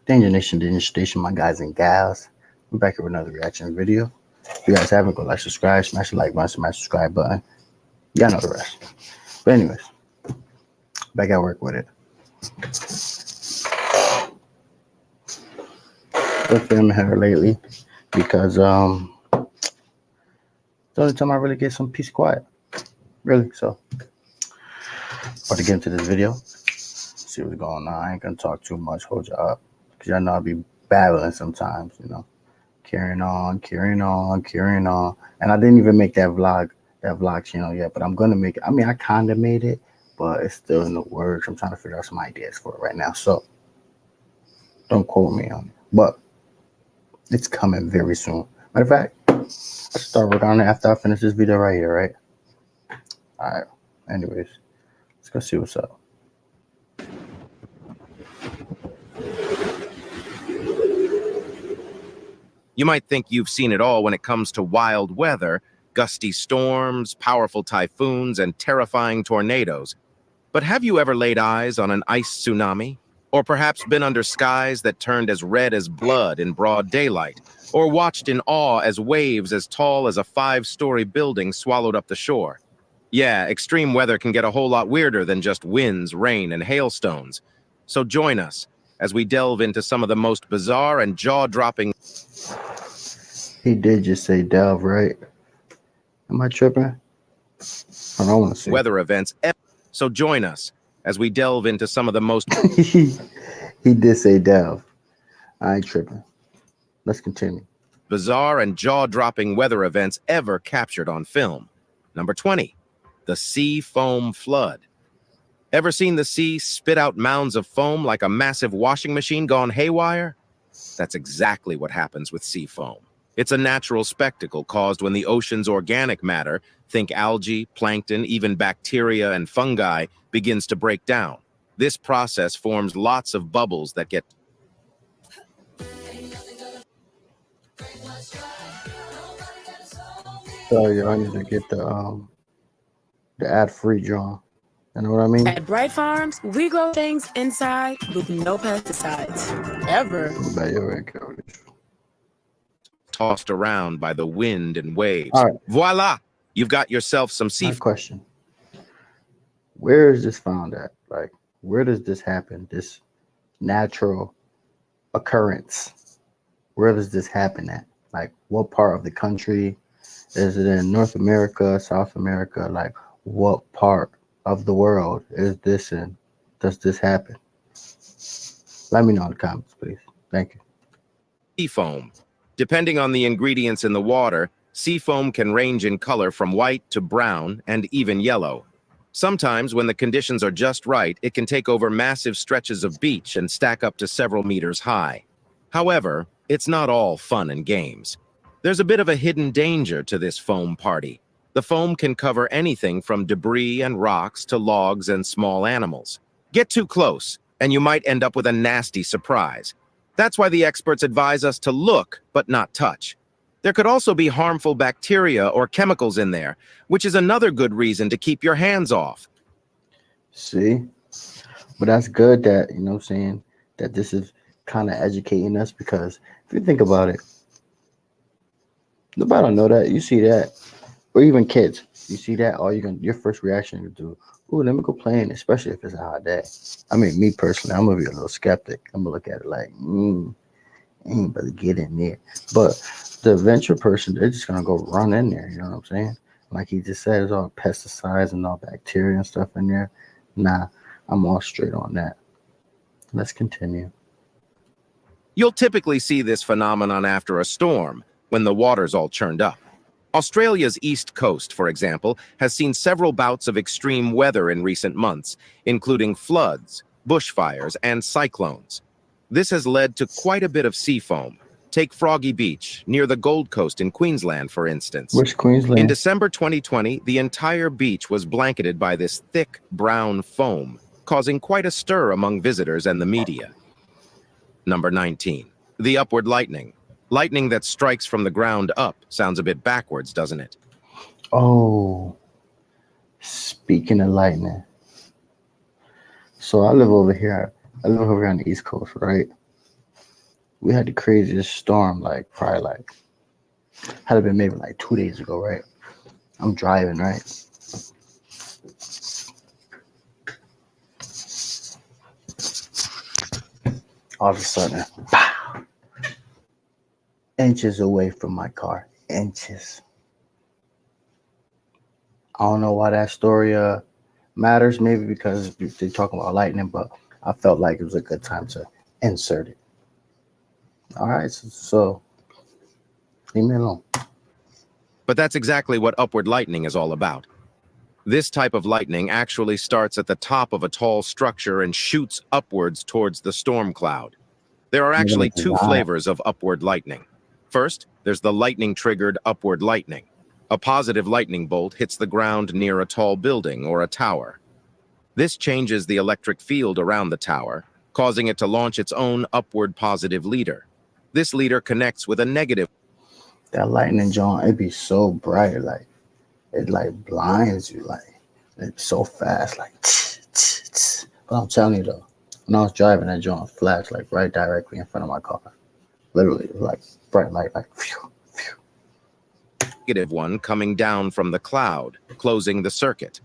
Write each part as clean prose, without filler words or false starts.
Danger Nation, Danger Station, my guys and gals. We're back here with another reaction video. If you guys haven't, go like, subscribe, smash the like button, smash the subscribe button. Y'all know the rest. But anyways, back at work with it. Been filming her lately because it's the only time I really get some peace and quiet. Really, so about to get into this video. See what's going on. I ain't gonna talk too much, hold you up. Cause y'all know I be babbling sometimes, carrying on, carrying on, carrying on. And I didn't even make that vlog channel yet, but I'm gonna make it. I mean, I kinda made it, but it's still in the works. I'm trying to figure out some ideas for it right now. So don't quote me on it. But it's coming very soon. Matter of fact, I'll start working on it after I finish this video right here, right? Alright. Anyways, let's go see what's up. You might think you've seen it all when it comes to wild weather, gusty storms, powerful typhoons, and terrifying tornadoes. But have you ever laid eyes on an ice tsunami? Or perhaps been under skies that turned as red as blood in broad daylight? Or watched in awe as waves as tall as a 5-story building swallowed up the shore? Yeah, extreme weather can get a whole lot weirder than just winds, rain, and hailstones. So join us as we delve into some of the most bizarre and jaw-dropping He did just say delve, right? Am I tripping? I don't want to see. weather events. So join us as we delve into some of the most He did say delve. I ain't tripping. Let's continue. bizarre and jaw-dropping weather events ever captured on film. Number 20, the sea foam flood. Ever seen the sea spit out mounds of foam like a massive washing machine gone haywire? That's exactly what happens with sea foam. It's a natural spectacle caused when the ocean's organic matter, think algae, plankton, even bacteria and fungi, begins to break down. This process forms lots of bubbles that get Sorry, y'all. I need to get the ad-free John. You know what I mean? At Bright Farms, we grow things inside with no pesticides, ever. tossed around by the wind and waves. All right. Voila! You've got yourself some My seafood. question: where is this found at? Like, where does this happen? This natural occurrence. Where does this happen at? Like, what part of the country? Is it in North America, South America? Like, what part of the world is this in? Does this happen? Let me know in the comments, please. Thank you. Sea foam. Depending on the ingredients in the water, sea foam can range in color from white to brown and even yellow. Sometimes, when the conditions are just right, it can take over massive stretches of beach and stack up to several meters high. However, it's not all fun and games. There's a bit of a hidden danger to this foam party. The foam can cover anything from debris and rocks to logs and small animals. Get too close, and you might end up with a nasty surprise. That's why the experts advise us to look, but not touch. There could also be harmful bacteria or chemicals in there, which is another good reason to keep your hands off. See? But that's good that, you know what I'm saying, that this is kind of educating us, because if you think about it, nobody don't know that. You see that, or even kids, you see that, all your first reaction is to do, ooh, let me go play in, especially if it's a hot day. I mean, me personally, I'm gonna be a little skeptic. I'm gonna look at it like, ain't better get in there. But the adventure person, they're just gonna go run in there. You know what I'm saying? Like he just said, there's all pesticides and all bacteria and stuff in there. Nah, I'm all straight on that. Let's continue. You'll typically see this phenomenon after a storm, when the water's all churned up. Australia's east coast, for example, has seen several bouts of extreme weather in recent months, including floods, bushfires, and cyclones. This has led to quite a bit of sea foam. Take Froggy Beach, near the Gold Coast in Queensland, for instance. Which Queensland? In December 2020, the entire beach was blanketed by this thick, brown foam, causing quite a stir among visitors and the media. Number 19. The upward lightning. Lightning that strikes from the ground up. Sounds a bit backwards, doesn't it? Oh, speaking of lightning. So I live over here. I live over here on the East Coast, right? We had the craziest storm, like probably like had it been maybe like 2 days ago, right? I'm driving, right? All of a sudden, pow, inches away from my car, inches. I don't know why that story matters. Maybe because they're talking about lightning, but I felt like it was a good time to insert it. All right, so leave me alone. But that's exactly what upward lightning is all about. This type of lightning actually starts at the top of a tall structure and shoots upwards towards the storm cloud. There are I'm gonna actually two design. flavors of upward lightning. First, there's the lightning-triggered upward lightning. A positive lightning bolt hits the ground near a tall building or a tower. This changes the electric field around the tower, causing it to launch its own upward positive leader. This leader connects with a negative. That lightning, John, it be so bright, like it like blinds you, like it's so fast, like. But I'm telling you though, when I was driving, that John flashed like right directly in front of my car. Literally, like bright light, like phew, phew. Negative one coming down from the cloud, closing the circuit.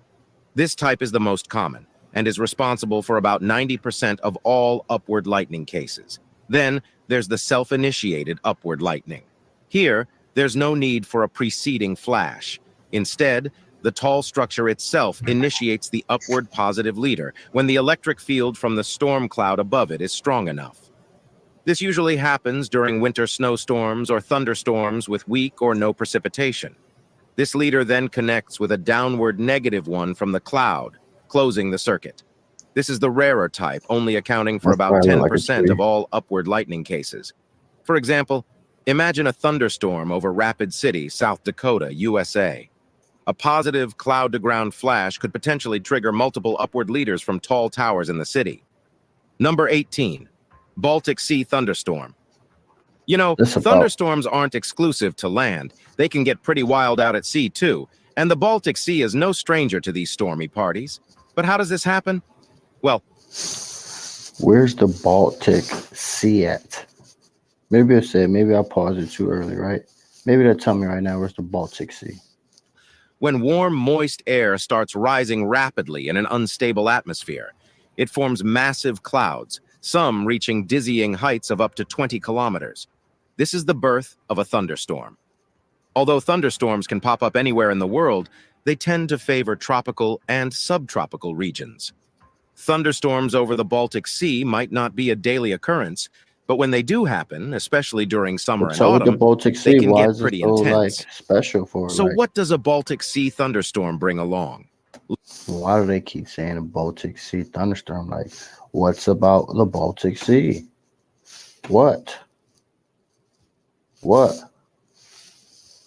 This type is the most common and is responsible for about 90% of all upward lightning cases. Then there's the self-initiated upward lightning. Here, there's no need for a preceding flash. Instead, the tall structure itself initiates the upward positive leader when the electric field from the storm cloud above it is strong enough. This usually happens during winter snowstorms or thunderstorms with weak or no precipitation. This leader then connects with a downward negative one from the cloud, closing the circuit. This is the rarer type, only accounting for That's about probably look like a 10% of tree. all upward lightning cases. For example, imagine a thunderstorm over Rapid City, South Dakota, USA. A positive cloud-to-ground flash could potentially trigger multiple upward leaders from tall towers in the city. Number 18, Baltic Sea thunderstorm. You know, This about thunderstorms aren't exclusive to land. They can get pretty wild out at sea, too. And the Baltic Sea is no stranger to these stormy parties. But how does this happen? Well, where's the Baltic Sea at? Maybe I said maybe I paused it too early, right? Maybe they'll tell me right now where's the Baltic Sea. when warm, moist air starts rising rapidly in an unstable atmosphere, it forms massive clouds, some reaching dizzying heights of up to 20 kilometers. This is the birth of a thunderstorm. Although thunderstorms can pop up anywhere in the world, they tend to favor tropical and subtropical regions. Thunderstorms over the Baltic Sea might not be a daily occurrence, but when they do happen, especially during summer What's and up with the autumn, Baltic they Sea? can Why get is it pretty so like intense. special for So like? what does a Baltic Sea thunderstorm bring along? Why do they keep saying the Baltic Sea thunderstorm? Like, what's about the Baltic Sea? What? What?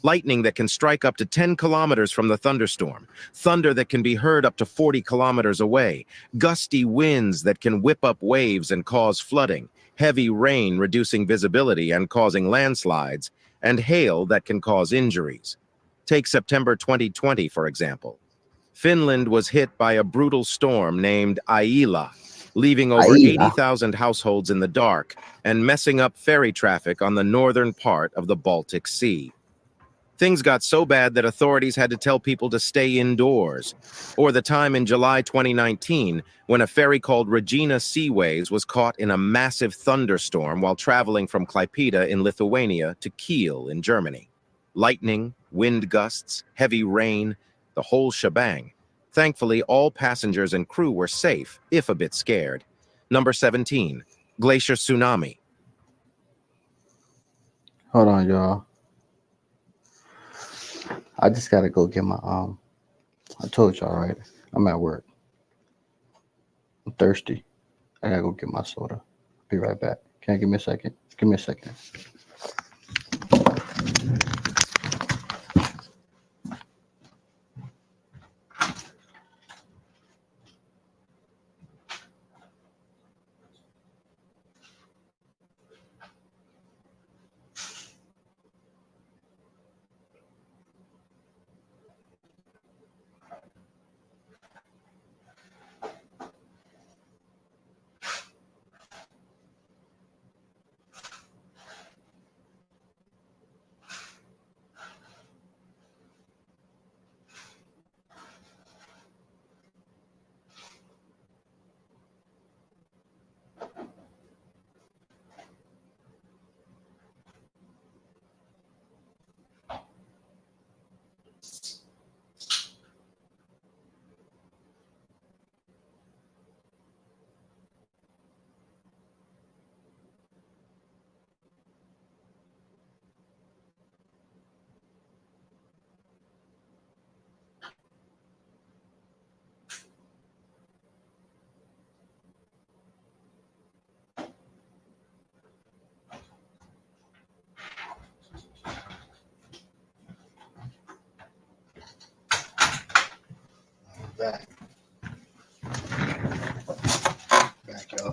Lightning that can strike up to 10 kilometers from the thunderstorm, thunder that can be heard up to 40 kilometers away, gusty winds that can whip up waves and cause flooding, heavy rain reducing visibility and causing landslides, and hail that can cause injuries. Take September 2020, for example. Finland was hit by a brutal storm named Aila, leaving over Aila. 80,000 households in the dark and messing up ferry traffic on the northern part of the Baltic Sea. Things got so bad that authorities had to tell people to stay indoors. Or the time in July 2019 when a ferry called Regina Seaways was caught in a massive thunderstorm while traveling from Klaipėda in Lithuania to Kiel in Germany. Lightning, wind gusts, heavy rain, the whole shebang. Thankfully, all passengers and crew were safe, if a bit scared. Number 17, glacier tsunami. Hold on, y'all. I just gotta go get my I told y'all right. I'm at work. I'm thirsty. I gotta go get my soda. Be right back. Can I give me a second? Give me a second.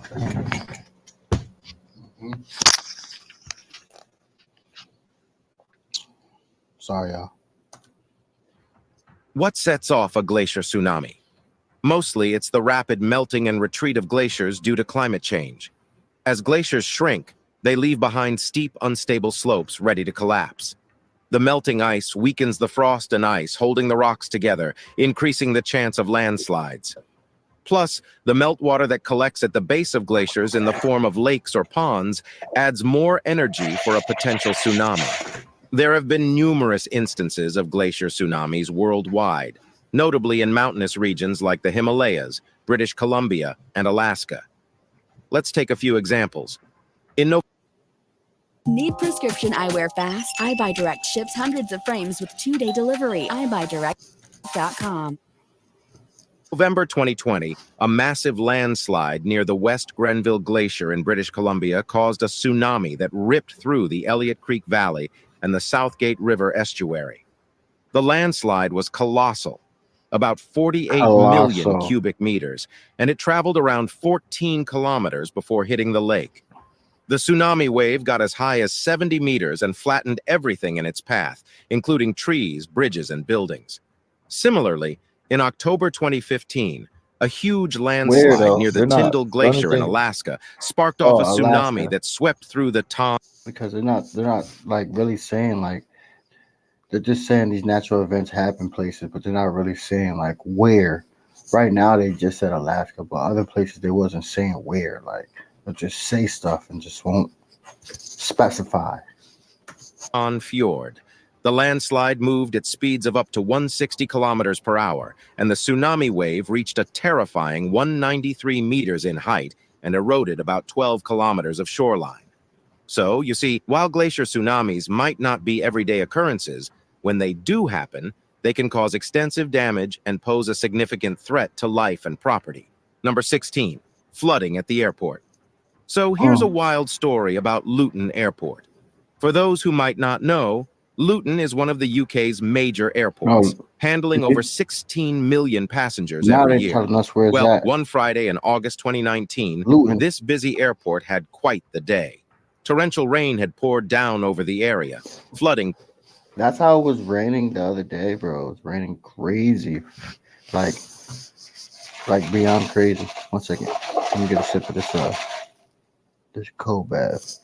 stuff. Sorry, y'all. What sets off a glacier tsunami? Mostly, it's the rapid melting and retreat of glaciers due to climate change. As glaciers shrink, they leave behind steep, unstable slopes ready to collapse. The melting ice weakens the frost and ice, holding the rocks together, increasing the chance of landslides. Plus, the meltwater that collects at the base of glaciers in the form of lakes or ponds adds more energy for a potential tsunami. There have been numerous instances of glacier tsunamis worldwide, notably in mountainous regions like the Himalayas, British Columbia, and Alaska. Let's take a few examples. In Need prescription eyewear fast? iBuyDirect ships hundreds of frames with 2-day delivery. iBuyDirect.com. November 2020, a massive landslide near the West Grenville Glacier in British Columbia caused a tsunami that ripped through the Elliott Creek Valley and the Southgate River estuary. The landslide was colossal, about 48 million cubic meters, and it traveled around 14 kilometers before hitting the lake. The tsunami wave got as high as 70 meters and flattened everything in its path, including trees, bridges, and buildings. Similarly, in October 2015, a huge landslide near the Tyndall Glacier in Alaska sparked off a tsunami that swept through the town. Because they're not like really saying like, they're just saying these natural events happen places, but they're not really saying like where. Right now they just said Alaska, but other places they wasn't saying where. Like they'll just say stuff and just won't specify. On Fjord. The landslide moved at speeds of up to 160 kilometers per hour, and the tsunami wave reached a terrifying 193 meters in height and eroded about 12 kilometers of shoreline. So, you see, while glacier tsunamis might not be everyday occurrences, when they do happen, they can cause extensive damage and pose a significant threat to life and property. Number 16, flooding at the airport. So here's a wild story about Luton Airport. For those who might not know, Luton is one of the UK's major airports, handling over 16 million passengers every year. Well, one Friday in August 2019, this busy airport had quite the day. Torrential rain had poured down over the area, flooding. That's how it was raining the other day, bro. It was raining crazy. Like beyond crazy. 1 second. Let me get a sip of this cold bath.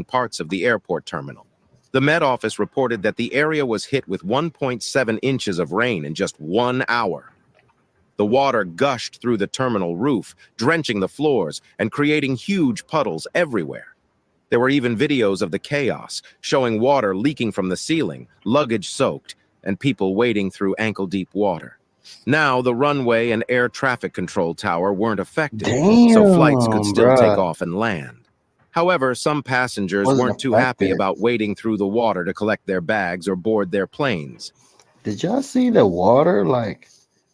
Parts of the airport terminal. The Met Office reported that the area was hit with 1.7 inches of rain in just 1 hour. The water gushed through the terminal roof, drenching the floors and creating huge puddles everywhere. There were even videos of the chaos, showing water leaking from the ceiling, luggage soaked, and people wading through ankle-deep water. Now, the runway and air traffic control tower weren't affected, so flights could still take off and land. However, some passengers weren't too happy about wading through the water to collect their bags or board their planes. Did y'all see the water? Like,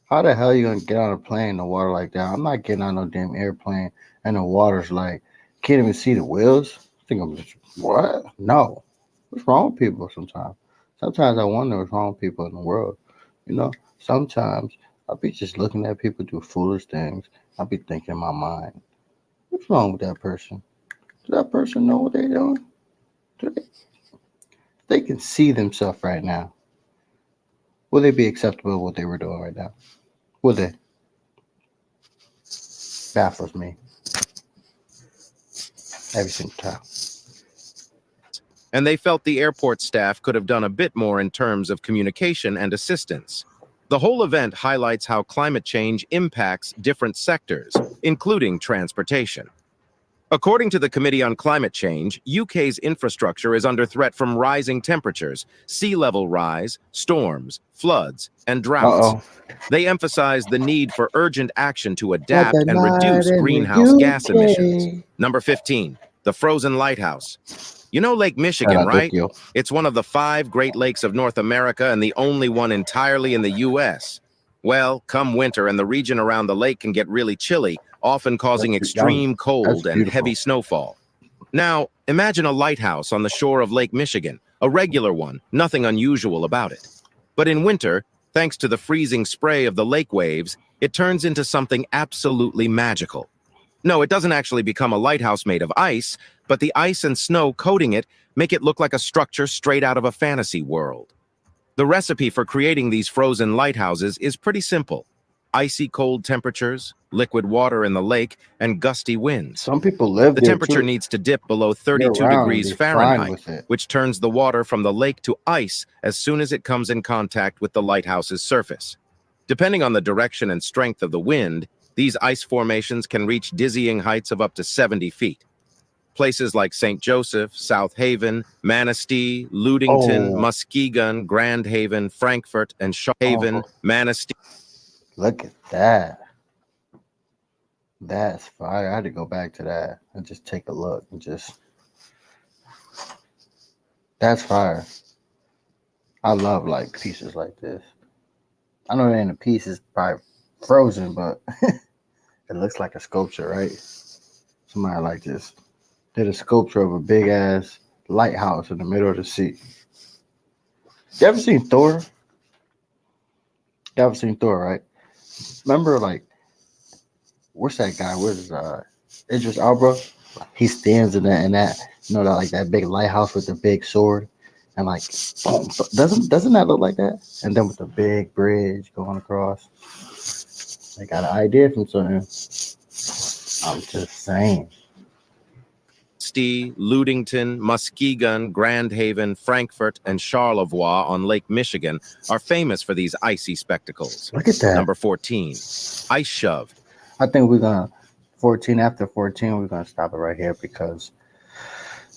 how the hell are you gonna get on a plane in the water like that? I'm not getting on no damn airplane and the water's like, can't even see the wheels. I think I'm just, what? No. What's wrong with people sometimes? Sometimes I wonder what's wrong with people in the world. You know, sometimes I'll be just looking at people do foolish things. I'll be thinking in my mind, what's wrong with that person? Does that person know what they're doing? They can see themselves right now. Will they be acceptable of what they were doing right now? Will they? Baffles me. Every single time. And they felt the airport staff could have done a bit more in terms of communication and assistance. The whole event highlights how climate change impacts different sectors, including transportation. According to the Committee on Climate Change, UK's infrastructure is under threat from rising temperatures, sea level rise, storms, floods, and droughts. They emphasize the need for urgent action to adapt and reduce greenhouse gas emissions. Number 15, the frozen lighthouse. You know Lake Michigan, right? It's one of the 5 Great Lakes of North America and the only one entirely in the U.S. Well, come winter and the region around the lake can get really chilly, often causing extreme cold and heavy snowfall. Now, imagine a lighthouse on the shore of Lake Michigan, a regular one, nothing unusual about it. But in winter, Thanks to the freezing spray of the lake waves, it turns into something absolutely magical. No, it doesn't actually become a lighthouse made of ice, but the ice and snow coating it make it look like a structure straight out of a fantasy world. The recipe for creating these frozen lighthouses is pretty simple. Icy cold temperatures, liquid water in the lake, and gusty winds. Some people live The there temperature too. needs to dip below 32 Year round, degrees they're fine Fahrenheit, with it. which turns the water from the lake to ice as soon as it comes in contact with the lighthouse's surface. Depending on the direction and strength of the wind, these ice formations can reach dizzying heights of up to 70 feet. Places like St. Joseph, South Haven, Manistee, Ludington, Oh, Muskegon, Grand Haven, Frankfurt, and Haven, oh, Manistee. look at that. That's fire. I had to go back to that and just take a look and just. That's fire. I love like pieces like this. I know it ain't a piece, it's probably frozen, but it looks like a sculpture, right? Somebody like this did a sculpture of a big ass lighthouse in the middle of the sea. You ever seen Thor? You ever seen Thor, right? Remember, like, what's that guy? Where's Idris Elba? He stands in that that like that big lighthouse with the big sword, and like, boom, doesn't that look like that? And then with the big bridge going across, they got an idea from something. I'm just saying. Ludington, Muskegon, Grand Haven, Frankfurt, and Charlevoix on Lake Michigan are famous for these icy spectacles. Look at that. Number 14, ice shove. I think we're gonna 14 after 14. We're gonna stop it right here because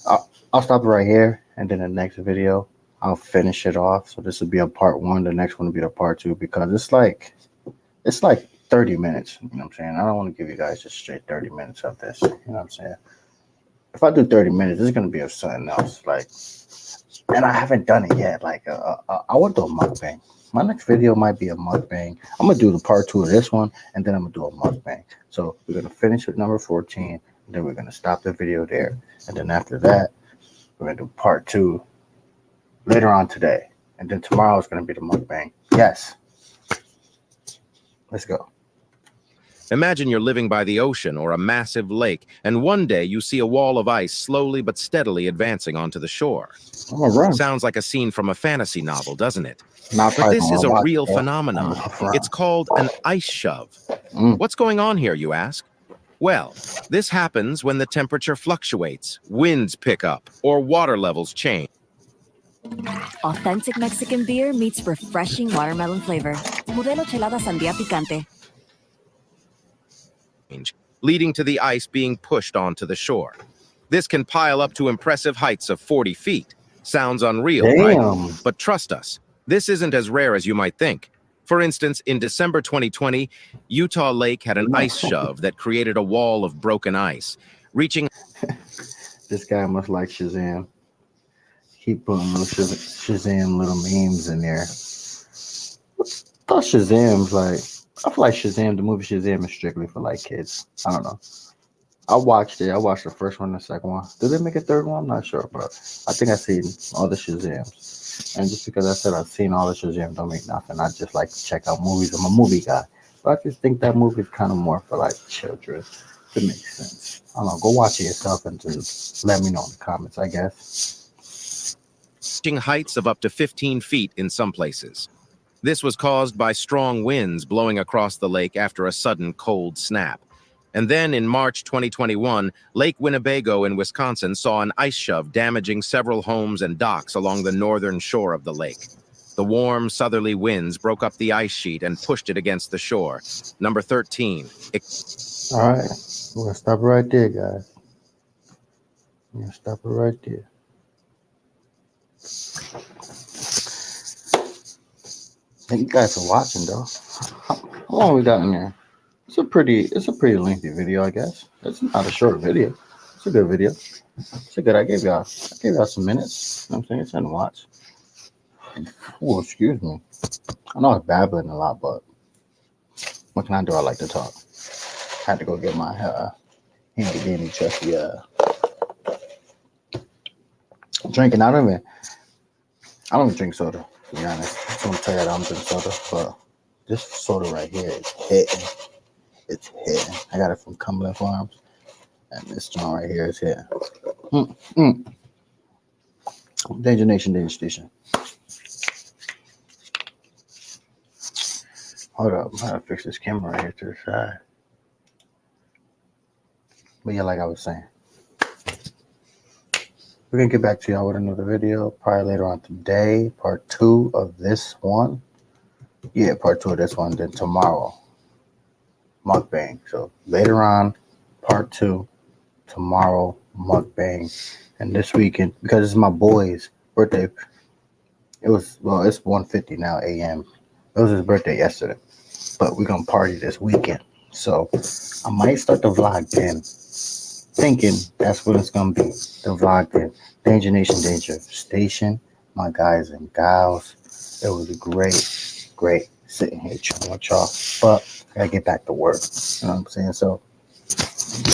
I'll stop it right here, and then the next video I'll finish it off. So this will be a part 1. The next one will be the part 2 because it's like 30 minutes. You know what I'm saying? I don't want to give you guys just straight 30 minutes of this. You know what I'm saying? If I do 30 minutes, it's gonna be of something else. Like, and I haven't done it yet. Like, I want to do a mukbang. My next video might be a mukbang. I'm gonna do the part 2 of this one, and then I'm gonna do a mukbang. So we're gonna finish with number 14, and then we're gonna stop the video there. And then after that, we're gonna do part 2 later on today. And then tomorrow is gonna be the mukbang. Yes. Let's go. Imagine you're living by the ocean or a massive lake, and one day you see a wall of ice slowly but steadily advancing onto the shore. I'm gonna run. Sounds like a scene from a fantasy novel, doesn't it? Not But this is a watch, real bro. phenomenon. Run. It's called an ice shove. Mm. What's going on here, you ask? Well, this happens when the temperature fluctuates, winds pick up, or water levels change. Authentic Mexican beer meets refreshing watermelon flavor. Modelo Chelada Sandía Picante. Leading to the ice being pushed onto the shore. This can pile up to impressive heights of 40 feet. Sounds unreal, right? Damn. But trust us, this isn't as rare as you might think. For instance, in December 2020, Utah Lake had an ice shove that created a wall of broken ice, reaching... This guy must like Shazam. Keep putting those Shazam little memes in there. I thought Shazam's like... I feel like Shazam, the movie Shazam is strictly for like kids. I don't know. I watched it. I watched the first one and the second one. Did they make a third one? I'm not sure, but I think I've seen all the Shazams. And just because I said I've seen all the Shazam don't make nothing. I just like to check out movies. I'm a movie guy. But I just think that movie is kind of more for like children. It makes sense. I don't know. Go watch it yourself and just let me know in the comments, I guess. Reaching heights of up to 15 feet in some places. This was caused by strong winds blowing across the lake after a sudden cold snap. And then in March 2021, Lake Winnebago in Wisconsin saw an ice shove damaging several homes and docks along the northern shore of the lake. The warm southerly winds broke up the ice sheet and pushed it against the shore. Number 13. All right. We're going to stop it right there, guys. We're going to stop it right there. Thank you guys for watching, though. How long we got in there? It's a pretty lengthy video, I guess. It's not a short video. It's a good video. I gave y'all some minutes. You know what I'm saying? It's fun to watch. Oh, excuse me. I know I'm babbling a lot, but what can I do? I like to talk. I had to go get my handy dandy trusty drinking. I don't even drink soda, to be honest. just want to tell you that I'm drinking soda, but this soda right here is hitting. It's hitting. I got it from Cumberland Farms, and this joint right here is hitting. Danger Nation, Danger Station. Hold up, I gotta fix this camera right here to the side. But yeah, like I was saying, we're gonna get back to y'all with another video probably later on today, part 2 of this one. Yeah, part 2 of this one. Then tomorrow, mukbang. So later on, part 2. Tomorrow, mukbang. And this weekend, because it's my boy's birthday. It's 1:50 now a.m. It was his birthday yesterday, but we're gonna party this weekend. So I might start the vlog then, thinking that's what it's gonna be. The vlog then. Danger Nation, Danger Station. My guys and gals. It was great sitting here chilling with y'all. But I gotta get back to work. You know what I'm saying? So